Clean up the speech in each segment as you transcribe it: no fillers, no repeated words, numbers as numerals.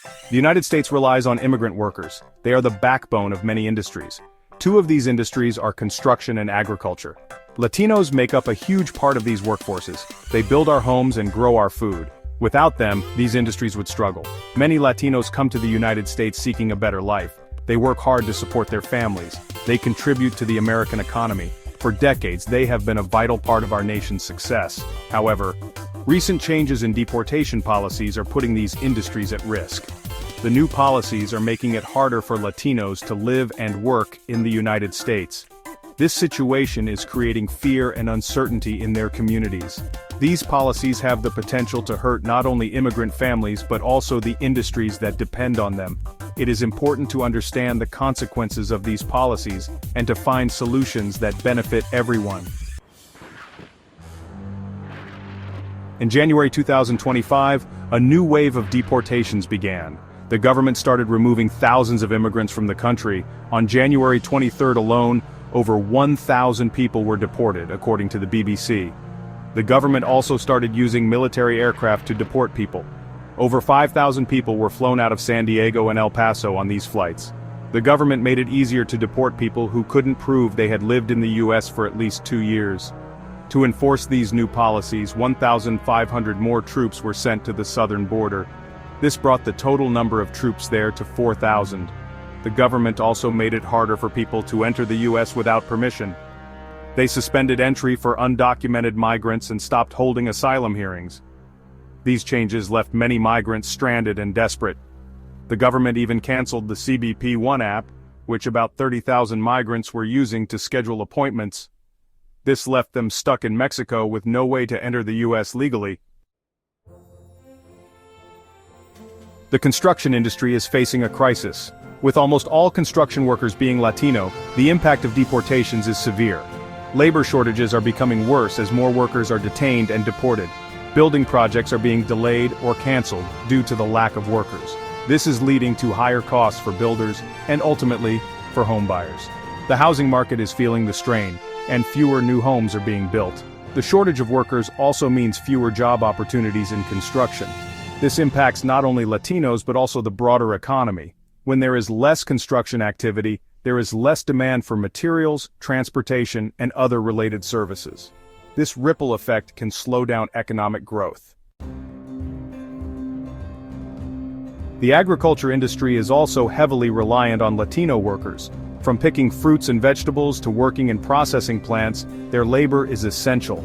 The United States relies on immigrant workers. They are the backbone of many industries. Two of these industries are construction and agriculture. Latinos make up a huge part of these workforces. They build our homes and grow our food. Without them, these industries would struggle. Many Latinos come to the United States seeking a better life. They work hard to support their families. They contribute to the American economy. For decades, they have been a vital part of our nation's success. However, recent changes in deportation policies are putting these industries at risk. The new policies are making it harder for Latinos to live and work in the United States. This situation is creating fear and uncertainty in their communities. These policies have the potential to hurt not only immigrant families but also the industries that depend on them. It is important to understand the consequences of these policies and to find solutions that benefit everyone. In January 2025, a new wave of deportations began. The government started removing thousands of immigrants from the country. On January 23rd alone, over 1,000 people were deported, according to the BBC. The government also started using military aircraft to deport people. Over 5,000 people were flown out of San Diego and El Paso on these flights. The government made it easier to deport people who couldn't prove they had lived in the U.S. for at least 2 years. To enforce these new policies, 1,500 more troops were sent to the southern border. This brought the total number of troops there to 4,000. The government also made it harder for people to enter the U.S. without permission. They suspended entry for undocumented migrants and stopped holding asylum hearings. These changes left many migrants stranded and desperate. The government even canceled the CBP One app, which about 30,000 migrants were using to schedule appointments. This left them stuck in Mexico with no way to enter the U.S. legally. The construction industry is facing a crisis. With almost all construction workers being Latino, the impact of deportations is severe. Labor shortages are becoming worse as more workers are detained and deported. Building projects are being delayed or canceled due to the lack of workers. This is leading to higher costs for builders and ultimately, for homebuyers. The housing market is feeling the strain, and fewer new homes are being built. The shortage of workers also means fewer job opportunities in construction. This impacts not only Latinos but also the broader economy. When there is less construction activity, there is less demand for materials, transportation, and other related services. This ripple effect can slow down economic growth. The agriculture industry is also heavily reliant on Latino workers. From picking fruits and vegetables to working in processing plants, their labor is essential.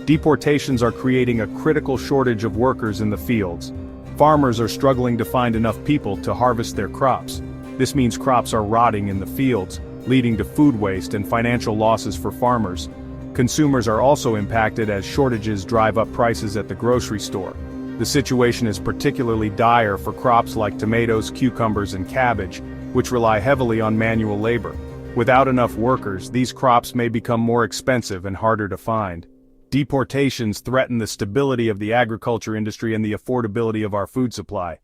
Deportations are creating a critical shortage of workers in the fields. Farmers are struggling to find enough people to harvest their crops. This means crops are rotting in the fields, leading to food waste and financial losses for farmers. Consumers are also impacted as shortages drive up prices at the grocery store. The situation is particularly dire for crops like tomatoes, cucumbers, and cabbage, which rely heavily on manual labor. Without enough workers, these crops may become more expensive and harder to find. Deportations threaten the stability of the agriculture industry and the affordability of our food supply.